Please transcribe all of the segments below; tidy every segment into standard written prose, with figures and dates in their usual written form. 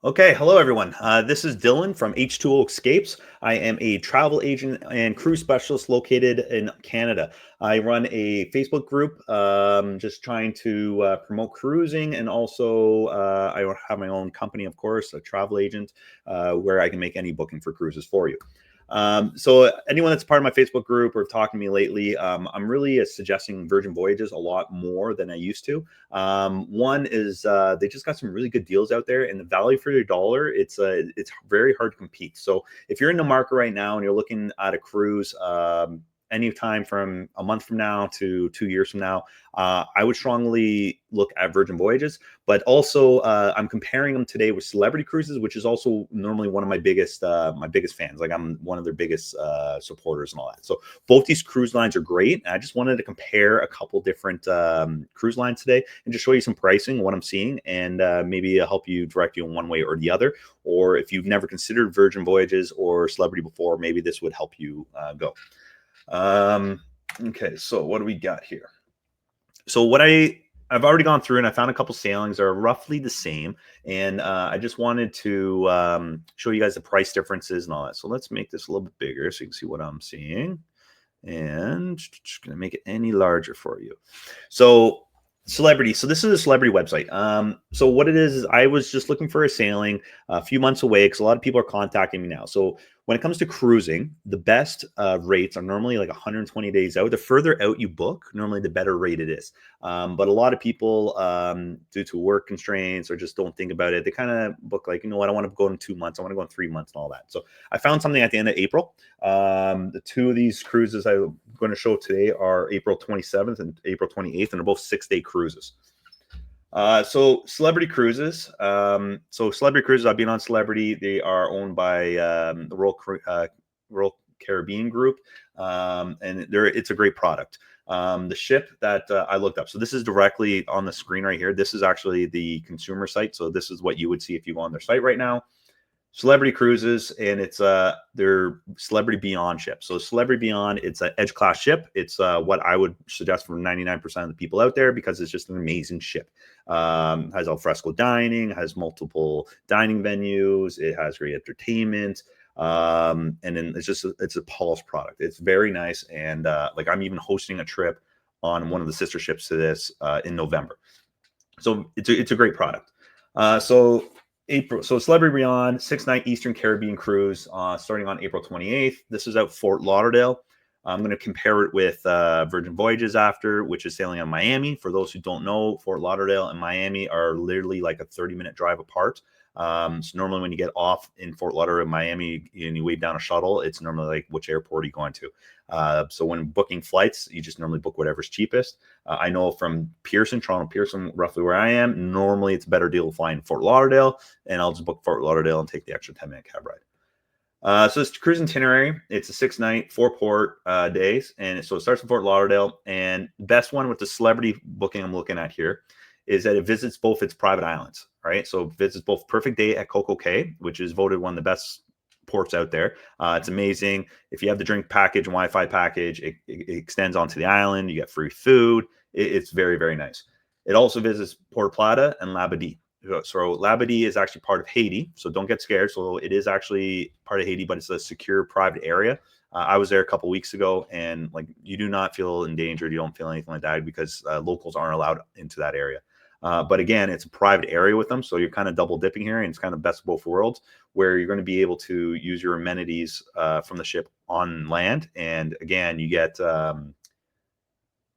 Okay, hello everyone. This is Dylan from H2O Escapes. I am a travel agent and cruise specialist located in Canada. I run a Facebook group just trying to promote cruising, and also I have my own company, of course, a travel agent, where I can make any booking for cruises for you. So anyone that's part of my Facebook group or talking to me lately, I'm really suggesting Virgin Voyages a lot more than I used to. One is they just got some really good deals out there, and the value for your dollar, it's very hard to compete. So if you're in the market right now and you're looking at a cruise, anytime from a month from now to 2 years from now, I would strongly look at Virgin Voyages. But also, I'm comparing them today with Celebrity Cruises, which is also normally one of my biggest fans. Like, I'm one of their biggest supporters and all that. So both these cruise lines are great. And I just wanted to compare a couple different cruise lines today and just show you some pricing, what I'm seeing, and maybe help you direct you in one way or the other. Or if you've never considered Virgin Voyages or Celebrity before, maybe this would help you go. Okay, so what do we got here? So I've already gone through and I found a couple sailings that are roughly the same, and I just wanted to show you guys the price differences and all that. So let's make this a little bit bigger so you can see what I'm seeing, and just gonna make it any larger for you. So Celebrity. So this is a celebrity website. So what it is I was just looking for a sailing a few months away because a lot of people are contacting me now. So when it comes to cruising, the best rates are normally like 120 days out. The further out you book, normally the better rate it is. But a lot of people, due to work constraints or just don't think about it, they kind of book like, you know what, I want to go in 2 months, I want to go in 3 months and all that. So I found something at the end of April. The two of these cruises I'm going to show today are April 27th and April 28th, and they're both 6-day cruises. So Celebrity Cruises. So Celebrity Cruises, I've been on Celebrity. They are owned by the Royal Caribbean Group, and it's a great product. The ship that I looked up. So this is directly on the screen right here. This is actually the consumer site. So this is what you would see if you go on their site right now. Celebrity Cruises, and it's their Celebrity Beyond ship. So Celebrity Beyond, it's an edge class ship. It's what I would suggest for 99% of the people out there because it's just an amazing ship. Has al fresco dining, has multiple dining venues, it has great entertainment, and then it's a polished product. It's very nice, and like I'm even hosting a trip on one of the sister ships to this in November. So it's a great product. So April, so Celebrity Beyond 6-night Eastern Caribbean cruise starting on April 28th. This is out Fort Lauderdale. I'm going to compare it with Virgin Voyages after, which is sailing on Miami. For those who don't know, Fort Lauderdale and Miami are literally like a 30-minute drive apart. So normally when you get off in Fort Lauderdale, Miami, and you wave down a shuttle, it's normally like, which airport are you going to? So when booking flights, you just normally book whatever's cheapest. I know from Toronto Pearson, roughly where I am, normally it's a better deal to fly in Fort Lauderdale, and I'll just book Fort Lauderdale and take the extra 10-minute cab ride. So it's cruise itinerary. It's a 6-night, 4-port days, and so it starts in Fort Lauderdale. And the best one with the Celebrity booking I'm looking at here is that it visits both its private islands. Right, so it visits both Perfect Day at Coco Cay, which is voted one of the best ports out there. It's amazing. If you have the drink package and Wi-Fi package, it extends onto the island. You get free food. It's very, very nice. It also visits Port Plata and Labadee. So Labadee is actually part of Haiti, so don't get scared. So it is actually part of Haiti, but it's a secure private area. I was there a couple weeks ago, and like you do not feel endangered. You don't feel anything like that because locals aren't allowed into that area. But again, it's a private area with them, so you're kind of double dipping here, and it's kind of best of both worlds, where you're going to be able to use your amenities from the ship on land, and again, you get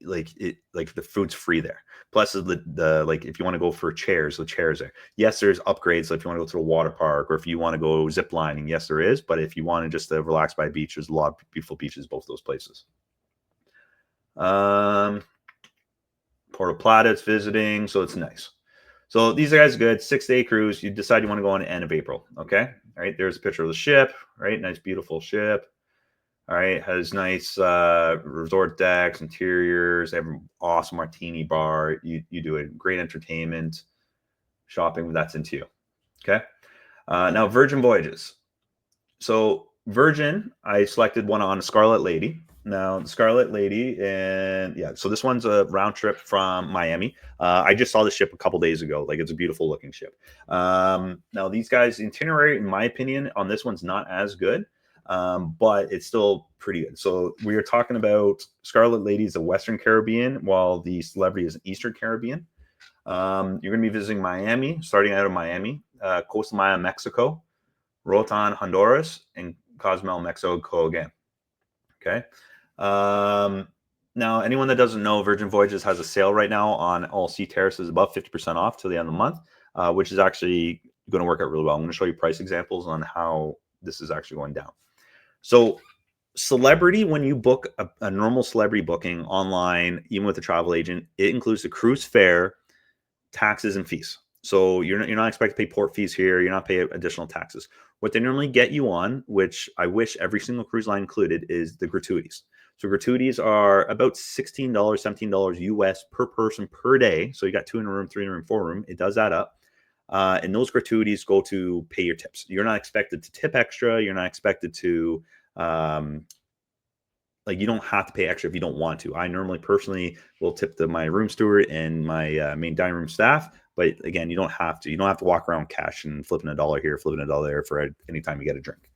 like the food's free there. Plus, the like if you want to go for chairs, the chairs there. Yes, there's upgrades. So if you want to go to a water park, or if you want to go zip lining, yes, there is. But if you want to just relax by a beach, there's a lot of beautiful beaches, both those places. Puerto Plata, it's visiting, so it's nice. So these guys are good. 6-day cruise. You decide you want to go on the end of April. Okay. All right. There's a picture of the ship. Right. Nice, beautiful ship. All right. Has nice resort decks, interiors. They have an awesome martini bar. You do it. Great entertainment, shopping. That's into you. Okay. Now Virgin Voyages. So Virgin, I selected one on Scarlet Lady. Now, the Scarlet Lady, and yeah, so this one's a round trip from Miami. I just saw the ship a couple days ago. Like, it's a beautiful looking ship. Now, these guys, the itinerary, in my opinion, on this one's not as good, but it's still pretty good. So we are talking about Scarlet Lady is the Western Caribbean, while the Celebrity is Eastern Caribbean. You're going to be visiting Miami, starting out of Miami, Costa Maya, Mexico, Roatan, Honduras, and Cozumel, Mexico again. Okay. Now, anyone that doesn't know, Virgin Voyages has a sale right now on all sea terraces above 50% off till the end of the month, which is actually going to work out really well. I'm going to show you price examples on how this is actually going down. So, Celebrity, when you book a normal Celebrity booking online, even with a travel agent, it includes the cruise fare, taxes, and fees. So you're not expected to pay port fees here. You're not paying additional taxes. What they normally get you on, which I wish every single cruise line included, is the gratuities. So gratuities are about $16, $17 US per person per day. So you got 2 in a room, 3 in a room, 4 room. It does add up. And those gratuities go to pay your tips. You're not expected to tip extra. You're not expected to you don't have to pay extra if you don't want to. I normally personally will tip my room steward and my main dining room staff. But again, you don't have to. You don't have to walk around cash and flipping a dollar here, flipping a dollar there for any time you get a drink.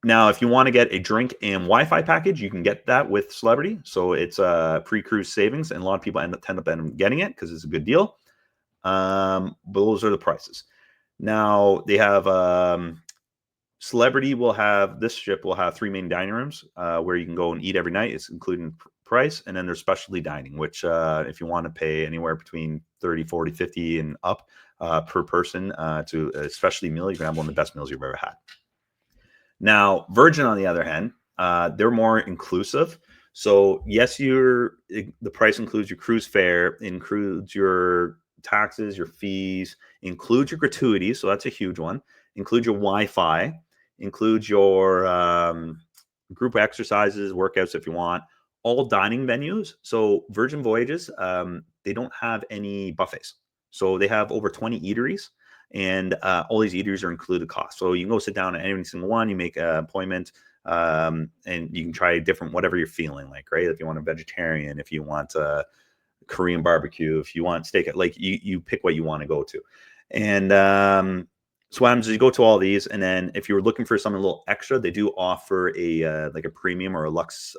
Now, if you want to get a drink and Wi-Fi package, you can get that with Celebrity. So it's a pre-cruise savings, and a lot of people tend up getting it because it's a good deal. But those are the prices. Now they have Celebrity will have, this ship will have 3 main dining rooms where you can go and eat every night. It's including price. And then there's specialty dining, which if you want to pay anywhere between 30, 40, 50 and up per person to a specialty meal, you can have one of the best meals you've ever had. Now, Virgin, on the other hand, they're more inclusive. So yes, the price includes your cruise fare, includes your taxes, your fees, includes your gratuities. So that's a huge one. Includes your Wi-Fi, includes your group exercises, workouts if you want, all dining venues. So Virgin Voyages, they don't have any buffets. So they have over 20 eateries, and all these eateries are included cost. So you can go sit down at any single one, you make an appointment, and you can try different, whatever you're feeling like, right? If you want a vegetarian, if you want a Korean barbecue, if you want steak, like you pick what you want to go to. And so what happens is you go to all these, and then if you're looking for something a little extra, they do offer a like a premium or a luxe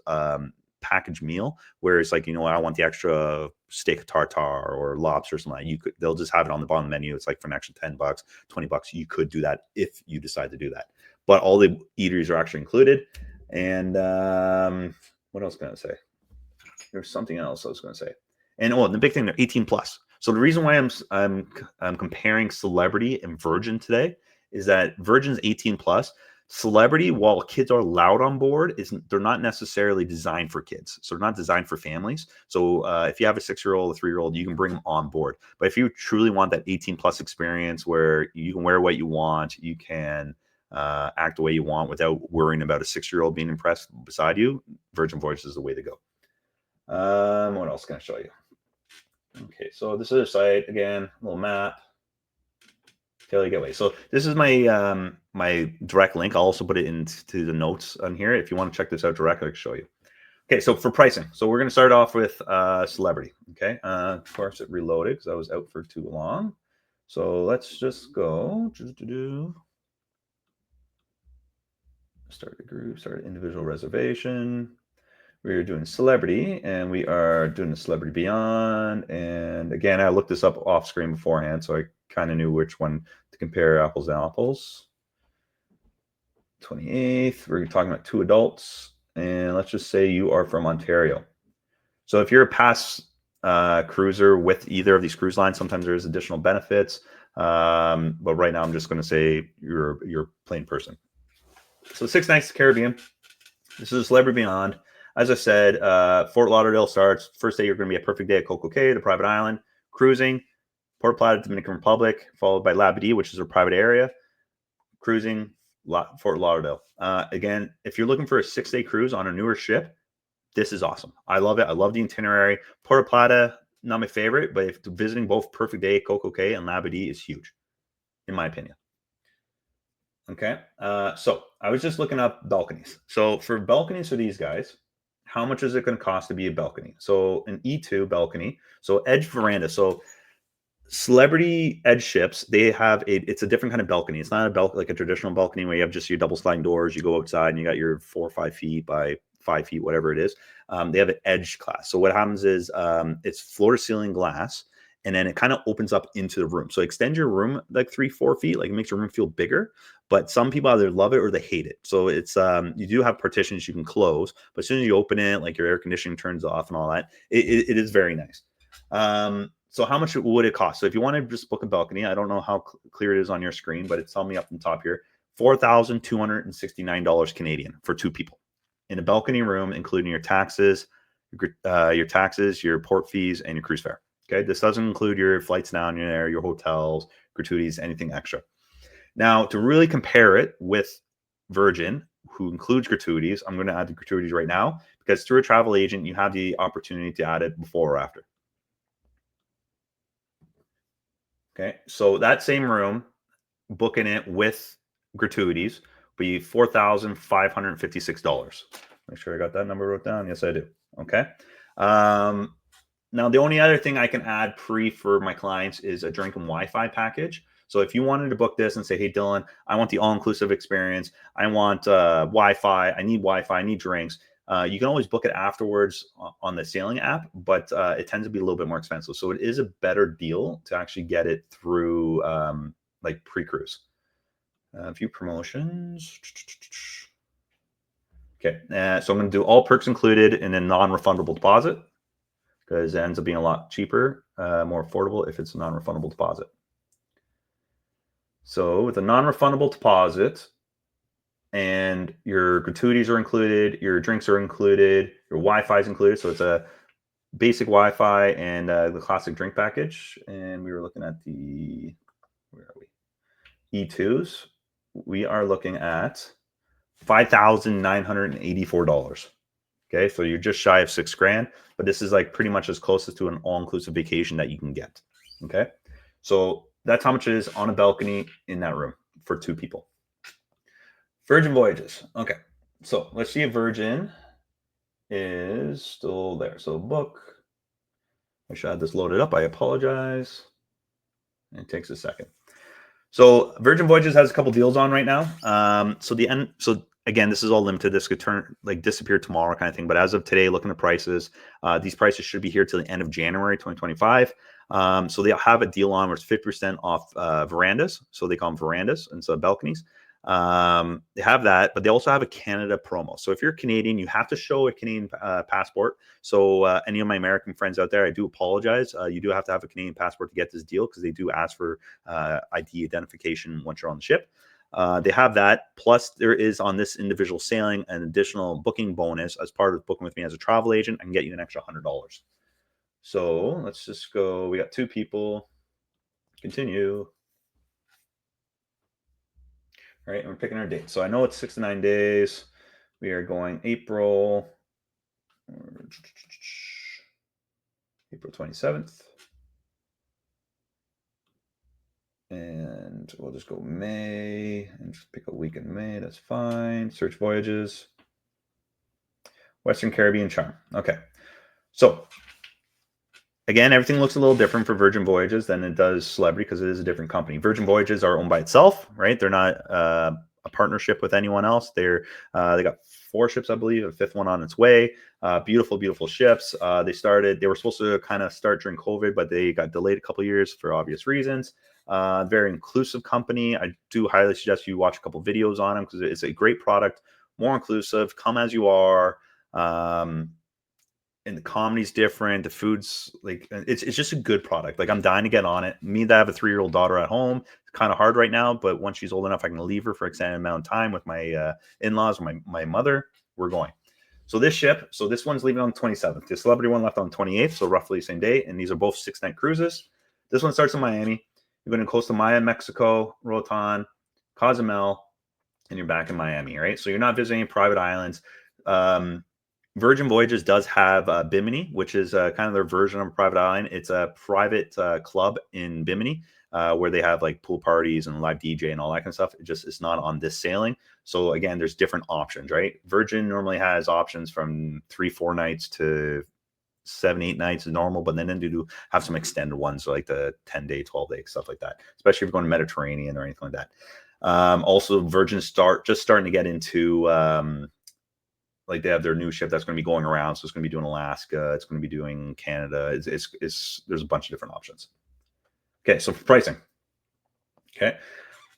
package meal, where it's like, you know what, I want the extra steak tartare or lobster or something like that. They'll just have it on the bottom menu. It's like for an extra $10, $20. You could do that if you decide to do that. But all the eateries are actually included. And what else can I say? There's something else I was going to say. And the big thing, they're 18 plus. So the reason why I'm comparing Celebrity and Virgin today is that Virgin's 18 plus. Celebrity, while kids are allowed on board, they're not necessarily designed for kids. So they're not designed for families. So if you have a 6-year-old, a 3-year-old, you can bring them on board. But if you truly want that 18 plus experience where you can wear what you want, you can act the way you want without worrying about a 6-year-old being impressed beside you, Virgin Voyages is the way to go. What else can I show you? Okay, so this is a site again, little map. Daily Getaway. So this is my my direct link. I'll also put it into the notes on here if you want to check this out directly. I can show you. Okay, so for pricing, so we're going to start off with Celebrity. Okay, of course it reloaded because I was out for too long. So let's just go. Start a group, start an individual reservation. We're doing Celebrity, and we are doing the Celebrity Beyond. And again, I looked this up off screen beforehand, so I kind of knew which one to compare apples to apples. 28th, we're talking about 2 adults. And let's just say you are from Ontario. So if you're a past cruiser with either of these cruise lines, sometimes there's additional benefits. But right now, I'm just going to say you're a plain person. So 6 nights Caribbean. This is a Celebrity Beyond. As I said, Fort Lauderdale starts. First day, you're going to be a perfect day at Coco Cay, the private island. Cruising, Port Plata, Dominican Republic, followed by Labadee, which is a private area. Cruising, Fort Lauderdale. Again, if you're looking for a 6-day cruise on a newer ship, this is awesome. I love it. I love the itinerary. Puerto Plata, not my favorite, but if visiting both Perfect Day, Coco Cay, and Labadee is huge, in my opinion. Okay. So I was just looking up balconies. So for balconies for these guys, how much is it going to cost to be a balcony? So an E2 balcony, so edge veranda. So Celebrity Edge ships, they have it's a different kind of balcony. It's not a like a traditional balcony where you have just your double sliding doors. You go outside and you got your 4 or 5 feet by 5 feet, whatever it is. They have an edge class. So what happens is it's floor to ceiling glass, and then it kind of opens up into the room. So extend your room like 3 or 4 feet, like it makes your room feel bigger. But some people either love it or they hate it. So it's you do have partitions you can close, but as soon as you open it, like your air conditioning turns off and all that, it is very nice. So how much would it cost? So if you want to just book a balcony, I don't know how clear it is on your screen, but it's telling me up on top here, $4,269 Canadian for 2 people in a balcony room, including your taxes, your port fees, and your cruise fare. Okay, this doesn't include your flights down there, your hotels, gratuities, anything extra. Now, to really compare it with Virgin, who includes gratuities, I'm going to add the gratuities right now because through a travel agent, you have the opportunity to add it before or after. Okay, so that same room, booking it with gratuities, be $4,556. Make sure I got that number wrote down. Yes, I do. Okay. Um, Now, the only other thing I can add for my clients is a drink and Wi-Fi package. So if you wanted to book this and say, hey, Dylan, I want the all-inclusive experience. I want Wi-Fi. I need Wi-Fi. I need drinks. You can always book it afterwards on the sailing app, but it tends to be a little bit more expensive. So it is a better deal to actually get it through like pre-cruise. View promotions. Okay, so I'm going to do all perks included and then non-refundable deposit, because it ends up being a lot cheaper, more affordable if it's a non-refundable deposit. So with a non-refundable deposit and your gratuities are included, your drinks are included, your Wi-Fi is included. So it's a basic Wi-Fi and the classic drink package. And we were looking at where are we? E2s. We are looking at $5,984. Okay, so you're just shy of $6,000, but this is like pretty much as close as to an all-inclusive vacation that you can get. Okay, so that's how much it is on a balcony in that room for 2 people. Virgin Voyages. Okay, so let's see if Virgin is still there. So book. I should have this loaded up. I apologize. It takes a second. So Virgin Voyages has a couple deals on right now. So again, this is all limited. This could disappear tomorrow kind of thing. But as of today, looking at prices, these prices should be here till the end of January 2025. So they'll have a deal on where it's 50% off verandas. So they call them verandas instead of balconies. They have that, but they also have a Canada promo. So if you're Canadian, you have to show a Canadian passport. So any of my American friends out there, I do apologize. You do have to have a Canadian passport to get this deal because they do ask for ID identification once you're on the ship. They have that. Plus, there is on this individual sailing an additional booking bonus as part of booking with me as a travel agent. I can get you an extra $100. So let's just go. We got 2 people. Continue. All right, and we're picking our date. So I know it's 6 to 9 days. We are going April 27th. And we'll just go May and just pick a week in May. That's fine. Search voyages. Western Caribbean Charm. Okay. So again, everything looks a little different for Virgin Voyages than it does Celebrity because it is a different company. Virgin Voyages are owned by itself, right? They're not a partnership with anyone else. They got 4 ships, I believe, a 5th one on its way. Beautiful, beautiful ships. They were supposed to kind of start during COVID, but they got delayed a couple of years for obvious reasons. Very inclusive company. I do highly suggest you watch a couple videos on them because it's a great product, more inclusive. Come as you are. And the comedy's different. The food's like it's just a good product. Like I'm dying to get on it. Me that I have a 3-year-old daughter at home. It's kind of hard right now, but once she's old enough, I can leave her for an extended amount of time with my in-laws, my mother. We're going. So this one's leaving on the 27th. The Celebrity one left on the 28th, so roughly the same day. And these are both 6-night cruises. This one starts in Miami. You're going to Costa Maya, Mexico, Roatan, Cozumel, and you're back in Miami, right? So you're not visiting private islands. Virgin Voyages does have Bimini, which is kind of their version of a private island. It's a private club in Bimini where they have like pool parties and live DJ and all that kind of stuff. It's not on this sailing. So again, there's different options, right? Virgin normally has options from 3-4 nights to 7-8 nights is normal, but then they do have some extended ones, like the 10-day, 12-day, stuff like that, especially if you're going to Mediterranean or anything like that. Also, Virgin just starting to get into like they have their new ship that's going to be going around. So it's going to be doing Alaska. It's going to be doing Canada. There's a bunch of different options. Okay. So for pricing. Okay.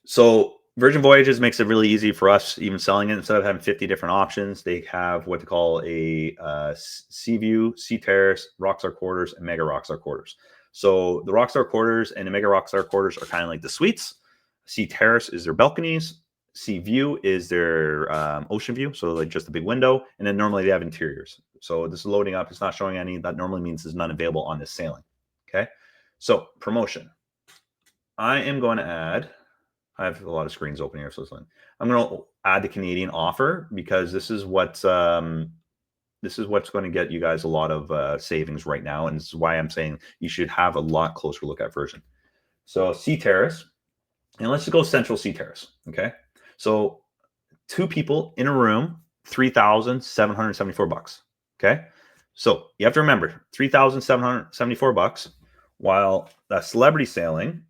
So Virgin Voyages makes it really easy for us, even selling it. Instead of having 50 different options, they have what they call a Sea View, Sea Terrace, Rockstar Quarters, and Mega Rockstar Quarters. So the Rockstar Quarters and the Mega Rockstar Quarters are kind of like the suites. Sea Terrace is their balconies. Sea View is their ocean view, so like just a big window, and then normally they have interiors. So this is loading up. It's not showing any. That normally means there's none available on this sailing. Okay, so promotion. I am going to add. I have a lot of screens open here, so I'm going to add the Canadian offer because this is what's going to get you guys a lot of savings right now, and this is why I'm saying you should have a lot closer look at Virgin. So Sea Terrace, and let's just go Central Sea Terrace. Okay. So 2 people in a room, $3,774. Okay. So you have to remember $3,774, while that celebrity sailing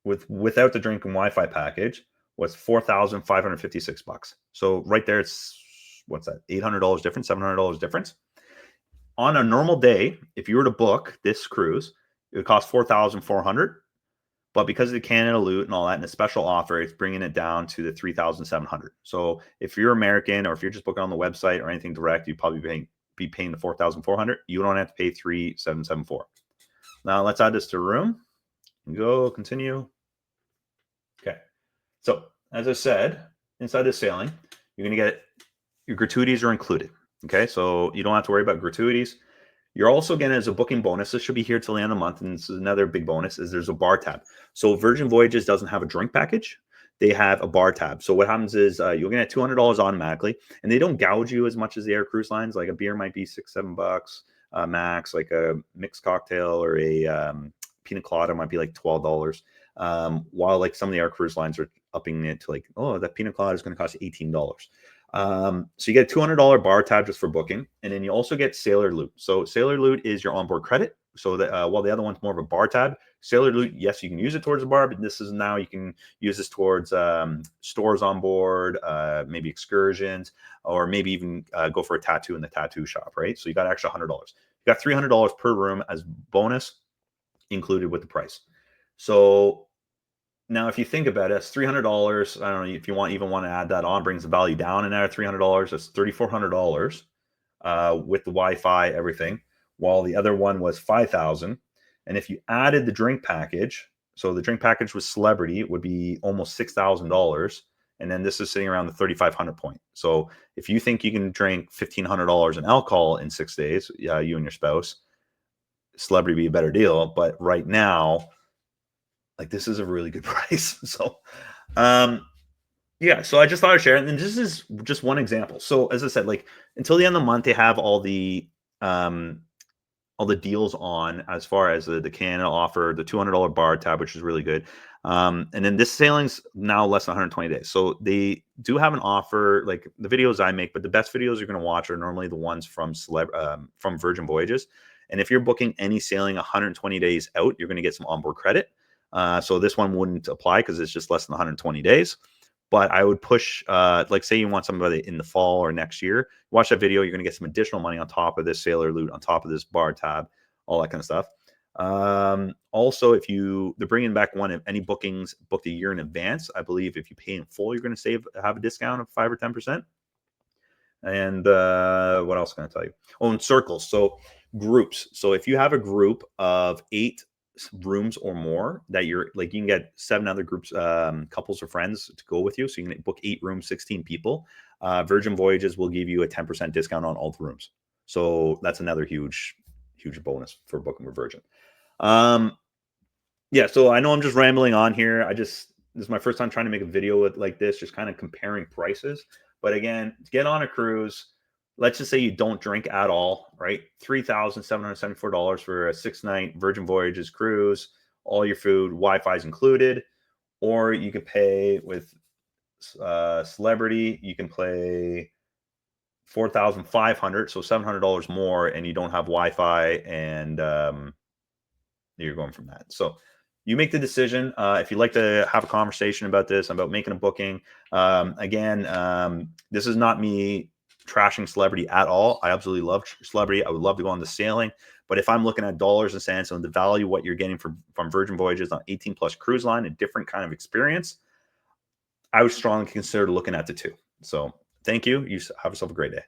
without the drink and Wi-Fi package was $4,556. So right there, it's what's that? $800 difference, $700 difference. On a normal day, if you were to book this cruise, it would cost $4,400. But because of the Canada Loot and all that, and a special offer, it's bringing it down to the $3,700. So if you're American or if you're just booking on the website or anything direct, you'd probably be paying the $4,400. You don't have to pay $3,774. Now let's add this to room. Go continue. Okay. So as I said, inside this sailing, you're going to get your gratuities are included. Okay. So you don't have to worry about gratuities. You're also getting, as a booking bonus, this should be here till the end of the month, and this is another big bonus, is there's a bar tab. So Virgin Voyages doesn't have a drink package. They have a bar tab. So what happens is you'll get $200 automatically, and they don't gouge you as much as the air cruise lines. Like a beer might be $6-7 max, like a mixed cocktail or a pina colada might be like $12. While like some of the air cruise lines are upping it to like, oh, that pina colada is going to cost $18. So you get a $200 bar tab just for booking, and then you also get Sailor Loot. So Sailor Loot is your onboard credit. So that while the other one's more of a bar tab, Sailor Loot, yes, you can use it towards the bar, but this is now you can use this towards stores on board, maybe excursions, or maybe even go for a tattoo in the tattoo shop, right? So you got extra $100. You got $300 per room as bonus included with the price. So now, if you think about it, it's $300. I don't know if you even want to add that on, brings the value down another $300. That's $3,400 with the Wi-Fi, everything. While the other one was $5,000. And if you added the drink package, so the drink package with Celebrity, it would be almost $6,000. And then this is sitting around the 3,500 point. So if you think you can drink $1,500 in alcohol in 6 days, you and your spouse, Celebrity would be a better deal. But right now, like, this is a really good price. So, yeah, so I just thought I'd share it. And this is just one example. So as I said, like until the end of the month, they have all the deals on as far as the Canada offer, the $200 bar tab, which is really good. And then this sailing's now less than 120 days. So they do have an offer, like the videos I make, but the best videos you're going to watch are normally the ones from Virgin Voyages. And if you're booking any sailing 120 days out, you're going to get some onboard credit. So this one wouldn't apply because it's just less than 120 days. But I would push, like say you want somebody in the fall or next year, watch that video. You're going to get some additional money on top of this Sailor Loot, on top of this bar tab, all that kind of stuff. Also, if they're bringing back one of any bookings booked a year in advance, I believe if you pay in full, you're going to have a discount of 5 or 10%. And what else can I tell you? Oh, and circles. So groups. So if you have a group of 8 rooms or more that you're like, you can get 7 other groups, couples or friends to go with you. So you can book 8 rooms, 16 people. Virgin Voyages will give you a 10% discount on all the rooms. So that's another huge bonus for booking with Virgin. Yeah. So I know I'm just rambling on here. This is my first time trying to make a video like this, just kind of comparing prices. But again, to get on a cruise, let's just say you don't drink at all, right? $3,774 for a 6-night Virgin Voyages cruise, all your food, Wi-Fi is included. Or you could pay with Celebrity, you can pay 4,500, so $700 more, and you don't have Wi-Fi, and you're going from that. So you make the decision. If you'd like to have a conversation about this, about making a booking, again, this is not me trashing Celebrity at all. I absolutely love Celebrity. I would love to go on the sailing. But if I'm looking at dollars and cents and the value what you're getting from Virgin Voyages on 18 plus cruise line, a different kind of experience, I would strongly consider looking at the two. So thank you. You have yourself a great day.